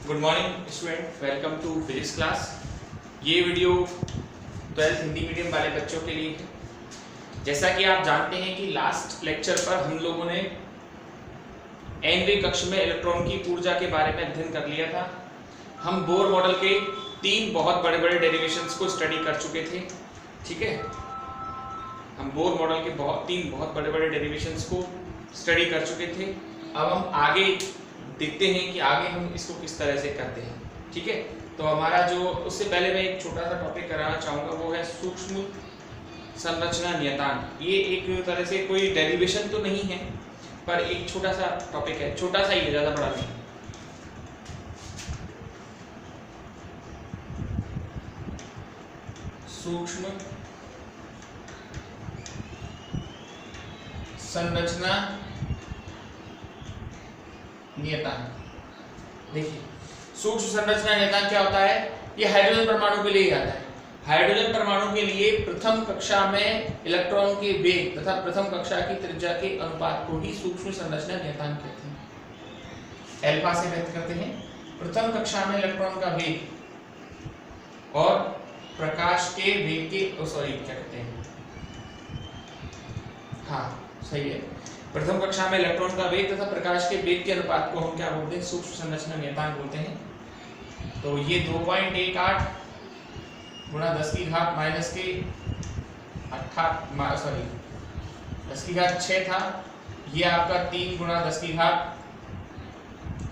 Good morning student, welcome to physics class. ये video 12th Hindi medium वाले बच्चों के लिए है। जैसा कि आप जानते हैं कि लास्ट लेक्चर पर हम लोगों ने nवें कक्ष में इलेक्ट्रॉन की ऊर्जा के बारे में अध्ययन कर लिया था। हम बोर मॉडल के 3 बहुत बड़े बड़े डेरिवेशंस को स्टडी कर चुके थे। ठीक है, हम बोर मॉडल के 3 बहुत बड़े बड़े डेरिवेशंस को स्टडी कर चुके थे। अब हम आगे देखते हैं कि आगे हम इसको किस तरह से करते हैं। ठीक है, तो हमारा जो उससे पहले मैं एक छोटा सा टॉपिक कराना चाहूँगा, वो है सूक्ष्म संरचना नियतांक। ये एक तरह से कोई डेरिवेशन तो नहीं है, पर एक छोटा सा टॉपिक है, छोटा सा ही है, ज़्यादा बड़ा नहीं। सूक्ष्म संरचना नियतांक। देखिए, सूक्ष्म संरचना नियतांक क्या होता है? ये हाइड्रोजन परमाणु के लिए ही आता है। हाइड्रोजन परमाणु के लिए प्रथम कक्षा में इलेक्ट्रॉन के वेग तथा प्रथम कक्षा की त्रिज्या के अनुपात को ही सूक्ष्म संरचना नियतांक कहते हैं। अल्फा से व्यक्त करते हैं प्रथम कक्षा में इलेक्ट्रॉन का वेग और प्रकाश के वेग के क्या कहते हैं, हाँ सही है, प्रथम कक्षा में इलेक्ट्रॉन का वेग तथा प्रकाश के वेग के अनुपात को हम क्या बोलते हैं? सूक्ष्म संरचना नियतांक बोलते हैं। तो ये 2.18 गुणा 10 की घात माइनस के 10 की घात 6 था। ये आपका 3 गुणा 10 की घात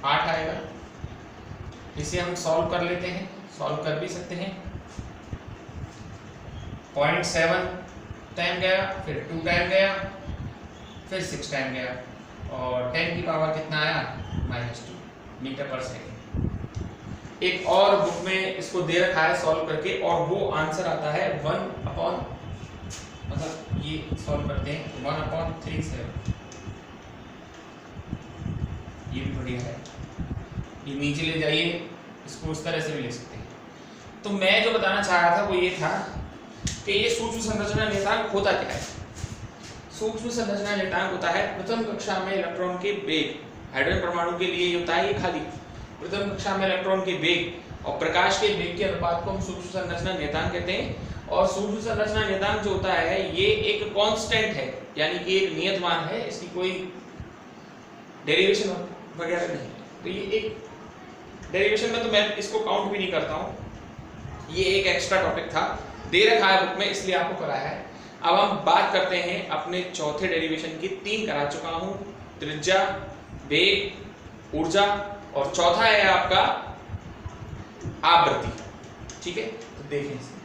8 आएगा। इसे हम सॉल्व कर लेते हैं, सॉल्व कर भी सकते हैं। 0.7 टाइम गया, फिर 2 टाइम गया, फिर 6 टाइम गया, और 10 की पावर कितना आया? -2 मीटर पर सेकेंड। एक और बुक में इसको दे रखा है सॉल्व करके, और वो आंसर आता है 1/, मतलब ये सॉल्व करते हैं 1/37। ये भी बढ़िया है, ये नीचे ले जाइए, इसको उस तरह से भी ले सकते हैं। तो मैं जो बताना चाह रहा था वो ये था कि ये सूक्ष्म संरचना नियतांक होता क्या है। सूक्ष्म संरचना नियतांक होता है प्रथम कक्षा में इलेक्ट्रॉन के वेग। हाइड्रोजन परमाणु के लिए होता है ये खाली प्रथम कक्षा में इलेक्ट्रॉन के वेग और प्रकाश के वेग के अनुपात को हम सूक्ष्म संरचना नियतांक कहते हैं। और सूक्ष्म संरचना नियतांक जो होता है ये एक कांस्टेंट है, यानी कि एक नियत मान है, इसकी कोई डेरिवेशन वगैरह नहीं। तो ये एक डेरिवेशन में तो मैं इसको काउंट भी नहीं करता हूँ, ये एक एक्स्ट्रा टॉपिक था, दे रखा है बुक में, इसलिए आपको कराया है। अब हम बात करते हैं अपने चौथे डेरिवेशन की। 3 करा चुका हूं, त्रिज्या, वेग, ऊर्जा, और चौथा है आपका आवृत्ति। ठीक है, तो देखें इसे।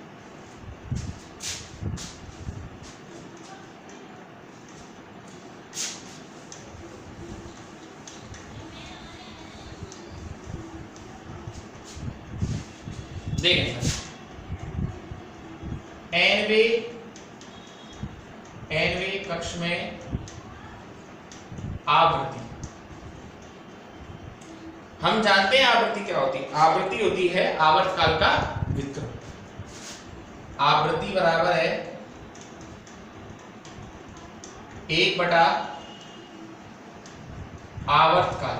देखें सर, nवें कक्ष में आवृत्ति, हम जानते हैं आवृत्ति क्या होती है। आवृत्ति होती है आवर्तकाल का व्युत्क्रम। आवृत्ति बराबर है 1/, आवर्तकाल।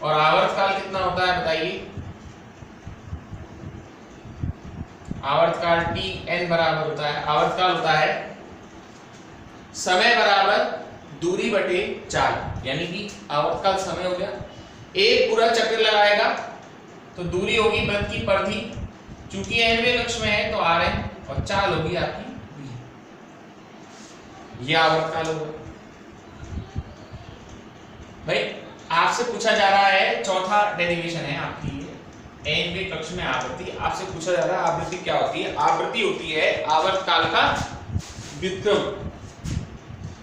और आवर्तकाल कितना होता है बताइए? आवर्तकाल Tn बराबर होता है, आवर्तकाल होता है समय बराबर दूरी बटे 4, यानी कि आवर्तकाल समय हो गया। एक पूरा चक्र लगाएगा तो दूरी होगी वृत्त की परिधि, चूंकि nवें कक्ष में है तो Rn, और चाल होगी आपकी v। यह आवर्तकाल होगा। भाई आपसे पूछा जा रहा है, चौथा डेरिवेशन है आपकी nवें कक्ष में आवृत्ति। आपसे पूछा जा रहा है आवृत्ति क्या होती है? आवृत्ति होती है आवर्तकाल का व्युत्क्रम।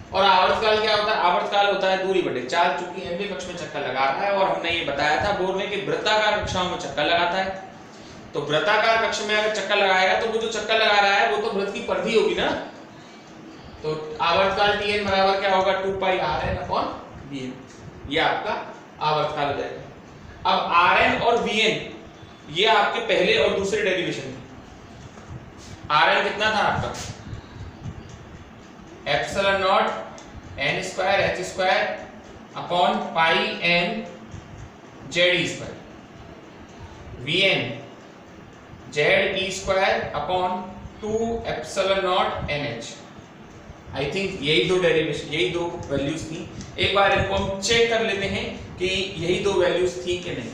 और आवर्तकाल क्या होता है? आवर्तकाल होता है दूरी बटे 4, चूंकि nवें कक्ष में चक्कर लगा रहा है। और हमने ये बताया था बोर में कि वृत्ताकार कक्षाओं में चक्कर लगाता है। तो वृत्ताकार कक्ष में अगर चक्कर लगाएगा तो वो जो चक्कर लगा रहा है वो तो वृत्त की परिधि होगी ना। तो आवर्तकाल Tn बराबर क्या होगा? 2πRn/Vn। ये आपका आवर्तकाल हो जाएगा। अब Rn और Vn ये आपके पहले और दूसरे डेरिवेशन थे। Rn कितना था आपका? Epsilon not n² h² upon pi n Z square, Vn Z E square upon 2 epsilon not NH। I think यही दो डेरिवेशन, यही दो वैल्यूज थी। एक बार इनको हम चेक कर लेते हैं कि यही दो वैल्यूज थी कि नहीं।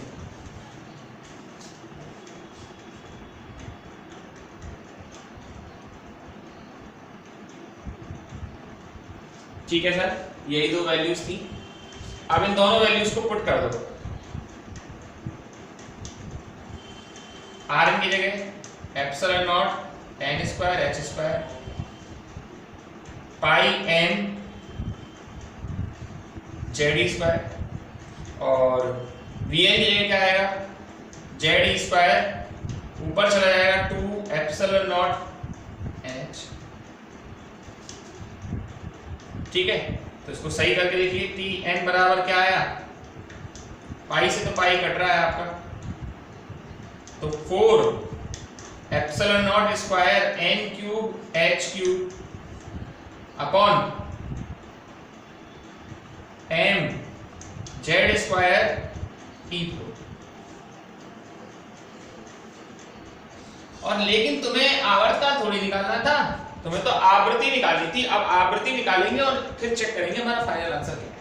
ठीक है सर, यही दो वैल्यूज थी। अब इन दोनों वैल्यूज को पुट कर दो। Rn की जगह epsilon not n square h square pi n Z square, और Vn की जगह क्या आएगा, जेड स्क्वायर ऊपर चला जाएगा 2 एप्सिलॉन नॉट NH। ठीक है, तो इसको सही करके देखिए, Tn बराबर क्या आया, पाई से तो पाई कट रहा है आपका, तो 4 epsilon naught square n cube h cube upon m Z square e4। और लेकिन तुम्हें आवर्तता थोड़ी निकालना था, तुम्हें तो आवृत्ति निकालनी थी। अब आवृत्ति निकालेंगे और फिर चेक करेंगे हमारा फाइनल आंसर क्या है।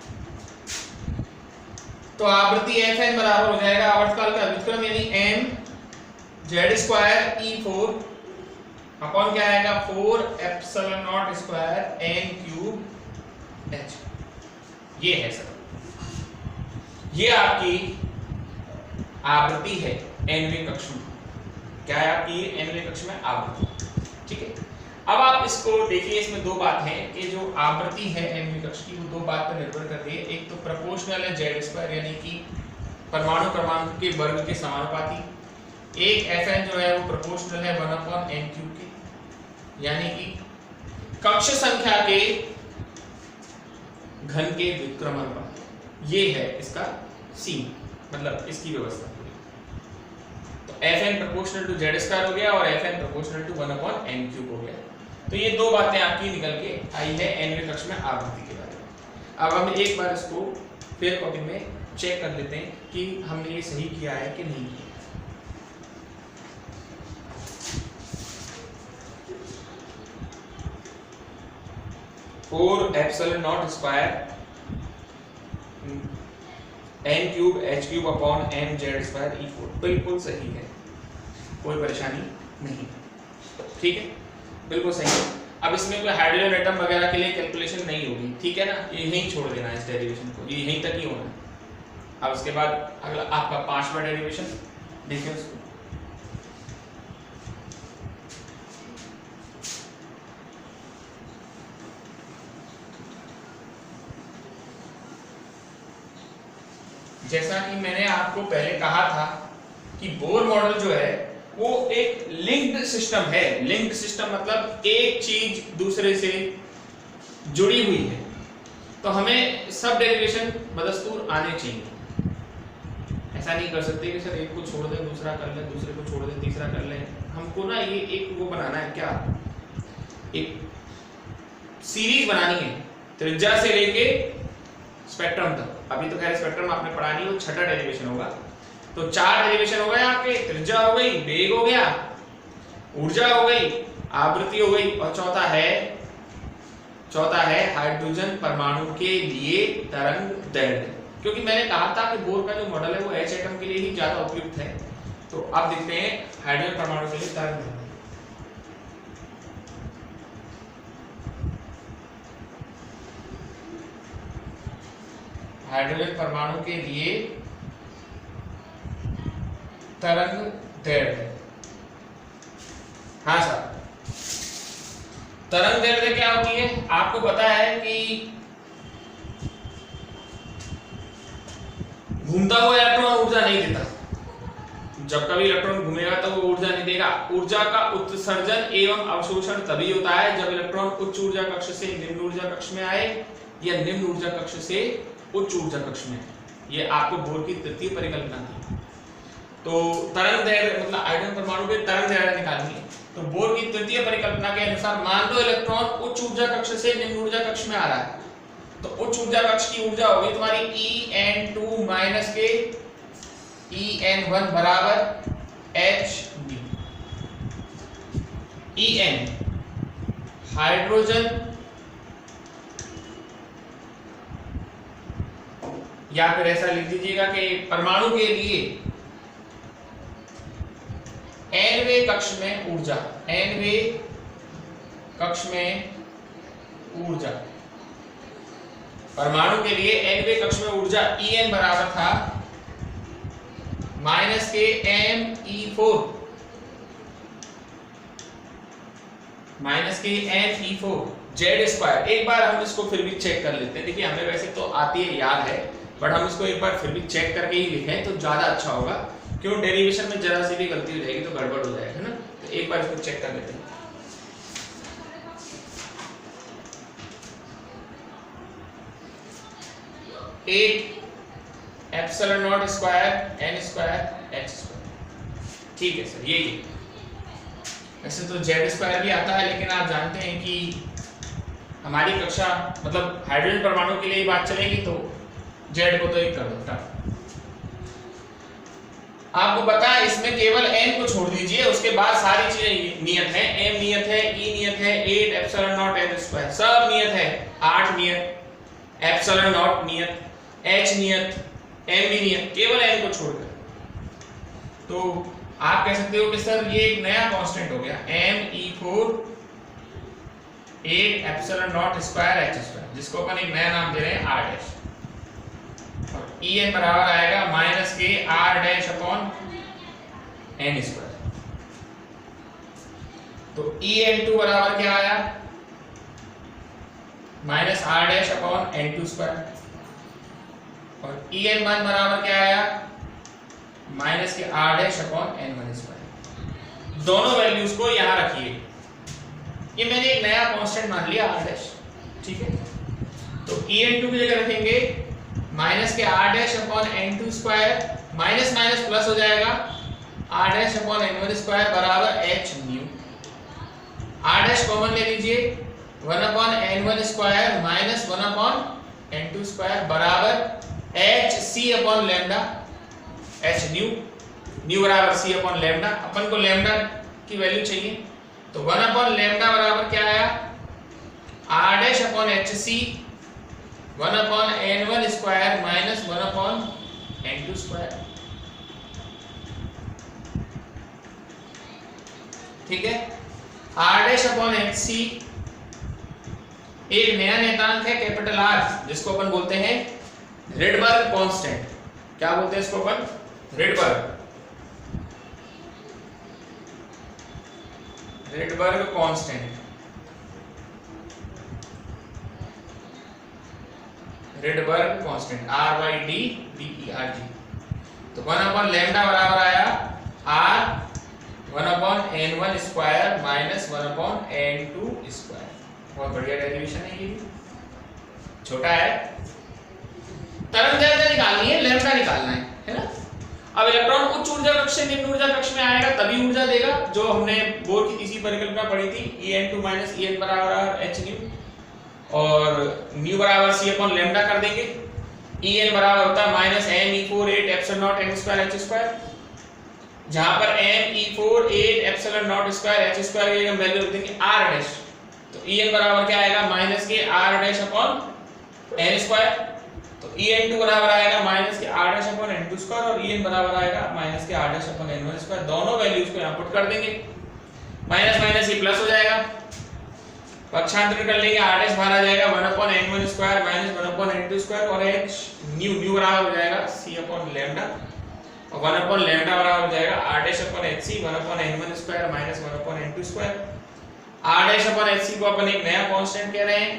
तो आवृत्ति Fn बराबर हो जाएगा आवर्तकाल का व्युत्क्रम यानी m Z square e4 upon क्या आएगा 4 epsilon naught square n cube h। ये है सर, ये आपकी आवृत्ति है nवें कक्ष में। क्या है आपकी nवें कक्ष में आवृत्ति। ठीक है, अब आप इसको देखिए, इसमें दो बात है कि जो आवृत्ति है nवें कक्ष की वो दो बात पर निर्भर करती है। एक तो प्रोपोर्शनल है जेड स्क्वायर यानी कि परमाणु क्रमांक के वर्ग के समानुपाती। एक Fn जो है वो प्रोपोर्शनल है 1/n क्यूब के, यानी कि कक्ष संख्या के घन के व्युत्क्रम अनुपात। ये है इसका सी, मतलब इसकी व्यवस्था। तो Fn proportional to Z square हो गया और Fn proportional to 1/n cube हो गया। तो ये दो बातें आपकी निकल के आई है nवें कक्ष में आवृत्ति के बारे में। अब हम एक बार इसको फिर कॉपी में चेक कर लेते हैं कि हमने ये सही किया है कि नहीं किया। Four epsilon naught square n cube h cube upon m Z square e4 बिल्कुल सही है, कोई परेशानी नहीं। ठीक है, बिल्कुल सही है। अब इसमें कोई हाइड्रोजन एटम वगैरह के लिए कैलकुलेशन नहीं होगी, ठीक है ना, ये यहीं छोड़ देना है इस डेरिवेशन को, ये यहीं तक ही होना है। अब उसके बाद अगला आपका पांचवा डेरिवेशन देखिए उसको। जैसा कि मैंने आपको पहले कहा था कि बोर मॉडल जो है वो एक लिंक्ड सिस्टम है। लिंक्ड सिस्टम मतलब एक चीज दूसरे से जुड़ी हुई है, तो हमें सब डेरिवेशन बदस्तूर आने चाहिए। ऐसा नहीं कर सकते कि सर एक को छोड़ दें दूसरा कर लें, दूसरे को छोड़ दें तीसरा कर लें। हमको ना ये एक वो बनाना है, क्या एक सीरीज बनानी है त्रिज्या से लेके स्पेक्ट्रम तक। अभी तो खैर स्पेक्ट्रम आपने पढ़ा नहीं, वो छठा डेरिवेशन होगा। तो चार डेरिवेशन हो गए आपके, त्रिज्या हो गई, वेग हो गया, ऊर्जा हो गई, आवृत्ति हो गई, और चौथा है हाइड्रोजन परमाणु के लिए तरंग दैर्ध्य। क्योंकि मैंने कहा था कि बोर का जो मॉडल है वो H एटम के लिए ही ज्यादा उपयुक्त है। तो अब देखते हैं हाइड्रोजन परमाणु के लिए तरंग दैर्ध्य। हाइड्रोजन परमाणु के लिए तरंग दैर्ध्य। हाँ सर, तरंग दैर्ध्य क्या होती है? आपको पता है कि घूमता हुआ इलेक्ट्रॉन ऊर्जा नहीं देता। जब कभी इलेक्ट्रॉन घूमेगा तो वो ऊर्जा नहीं देगा। ऊर्जा का उत्सर्जन एवं अवशोषण तभी होता है जब इलेक्ट्रॉन उच्च ऊर्जा कक्ष से निम्न ऊर्जा कक्ष में आए या निम्न ऊर्जा कक्ष से उच्च ऊर्जा कक्ष में। ये आपको बोर की तृतीय परिकल्पना थी। तो तरंग दैर्ध्य मतलब हाइड्रोजन परमाणु के तरंग दैर्ध्य निकालनी है। तो बोर की तृतीय परिकल्पना के अनुसार मान लो इलेक्ट्रॉन उच्च ऊर्जा कक्ष से निम्न ऊर्जा कक्ष में आ रहा है, तो उच्च ऊर्जा कक्ष की ऊर्जा होगी तुम्हारी En2 - के En1 बराबर h न्यू। En हाइड्रोजन या फिर ऐसा लिख दीजिएगा कि परमाणु के लिए nवें कक्ष में ऊर्जा, nवें कक्ष में ऊर्जा, परमाणु के लिए nवें कक्ष में ऊर्जा En बराबर था माइनस के Me4 माइनस के Me4 जेड स्क्वायर। एक बार हम इसको फिर भी चेक कर लेते हैं। देखिए हमें वैसे तो आती है, याद है, बट हम इसको एक बार फिर भी चेक करके ही लिखें तो ज्यादा अच्छा होगा। क्यों, डेरिवेशन में जरा सी भी गलती हो जाएगी तो गड़बड़ हो जाएगा, है ना। तो एक बार इसको चेक कर लेते हैं। एक epsilon naught square N square H square. ठीक है सर, यही वैसे तो जेड स्क्वायर भी आता है, लेकिन आप जानते हैं कि हमारी कक्षा मतलब हाइड्रोजन परमाणु के लिए बात चलेगी तो जेड को तो एक कर दूंगा। आपको पता है इसमें केवल n को छोड़ दीजिए, उसके बाद सारी चीजें नियत है। m नियत है, e नियत है, 8 एप्सिलॉन नॉट n स्क्वायर सब नियत है। 8 नियत, एप्सिलॉन नॉट नियत, h नियत, m भी नियत, केवल n को छोड़कर। तो आप कह सकते हो कि सर ये एक नया कांस्टेंट हो गया, Me4 8 epsilon naught square h square, जिसको अपन एक नया नाम दे रहे हैं r डैश। और En बराबर आएगा माइनस के r dash upon n square. तो En2 बराबर क्या आया, minus r dash upon n2 square. और En1 बराबर क्या आया, माइनस के r dash upon n1 square. दोनों वैल्यूज को यहां रखिए, ये मैंने एक नया कांस्टेंट मान लिया r डैश, ठीक है। तो En2 की जगह रखेंगे माइनस के r dash upon n2 square, minus minus plus हो जाएगा, r dash upon n1 square बराबर h new. r dash common ले लीजिए, 1 upon n1 square minus 1 upon n2 square बराबर h c upon lambda, h new, new बराबर c upon lambda. अपन को lambda की value चाहिए, तो 1 अपॉन लैम्डा बराबर क्या आया, r dash upon h c 1 upon n1 square minus 1 upon n2 square. ठीक है, r dash upon h c एक नया नियतांक है कैपिटल R, जिसको अपन बोलते हैं रिडबर्ग कांस्टेंट। क्या बोलते हैं इसको अपन, Rydberg constant, Rydberg constant RYDBERG। तो 1 अपॉन लैम्डा बराबर आया R 1 upon n1 square minus 1 upon n2 square. बहुत बढ़िया डेरिवेशन है, ये छोटा है। तरंगदैर्घ्य निकालनी है, लैम्डा निकालना है ना। अब इलेक्ट्रॉन उच्च ऊर्जा कक्ष से निम्न ऊर्जा कक्ष में आएगा तभी ऊर्जा देगा, जो हमने बोर की तीसरी परिकल्पना पढ़ी थी, En2 माइनस En बराबर h न्यू, और न्यू बराबर c अपॉन लैम्डा कर देंगे। En बराबर होता है minus Me4 8 epsilon not n square h square, जहां पर Me4 8 epsilon naught square h square की हम वैल्यू रख देंगे r डैश। तो En बराबर क्या आएगा, माइनस के r dash upon n square. तो En2 बराबर आएगा माइनस के r dash upon n2 square, और En बराबर आएगा माइनस के r dash upon n1 square. दोनों वैल्यूज को यहां पुट कर देंगे, माइनस माइनस ये प्लस हो जाएगा, पक्षांतर कर लेंगे, r डैश बाहर आ जाएगा 1 upon n1 square minus 1 upon n2 square, और h न्यू, न्यू बराबर हो जाएगा c अपॉन लैम्डा, और 1 अपॉन लैम्डा बराबर हो जाएगा r dash upon hc 1 upon n1 square minus 1 upon n2 square. r dash upon hc को अपन एक नया कांस्टेंट कह रहे हैं,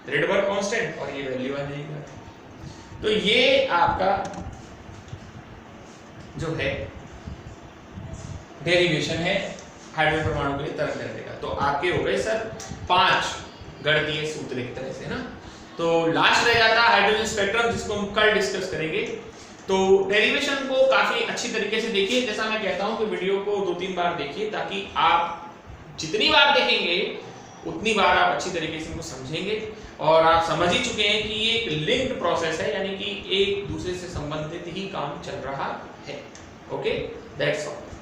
रिडबर्ग कांस्टेंट, और ये वैल्यू आ जाएगी। तो ये आपका जो है डेरिवेशन है हाइड्रोजन परमाणु के लिए तरंगदैर्घ्य का। तो आपके हो गए सर 5 गणितीय सूत्र एक तरह से ना। तो लास्ट रह जाता है हाइड्रोजन स्पेक्ट्रम, जिसको हम कल डिस्कस करेंगे। तो डेरिवेशन को काफी अच्छी तरीके से देखिए, जैसा मैं कहता हूं कि वीडियो को 2-3 बार देखिए, ताकि आप जितनी बार देखेंगे उतनी बार आप अच्छी तरीके से इनको समझेंगे। और आप समझ ही चुके हैं कि ये एक लिंक्ड प्रोसेस है, यानी कि एक दूसरे से संबंधित ही काम चल रहा है। Okay, that's all.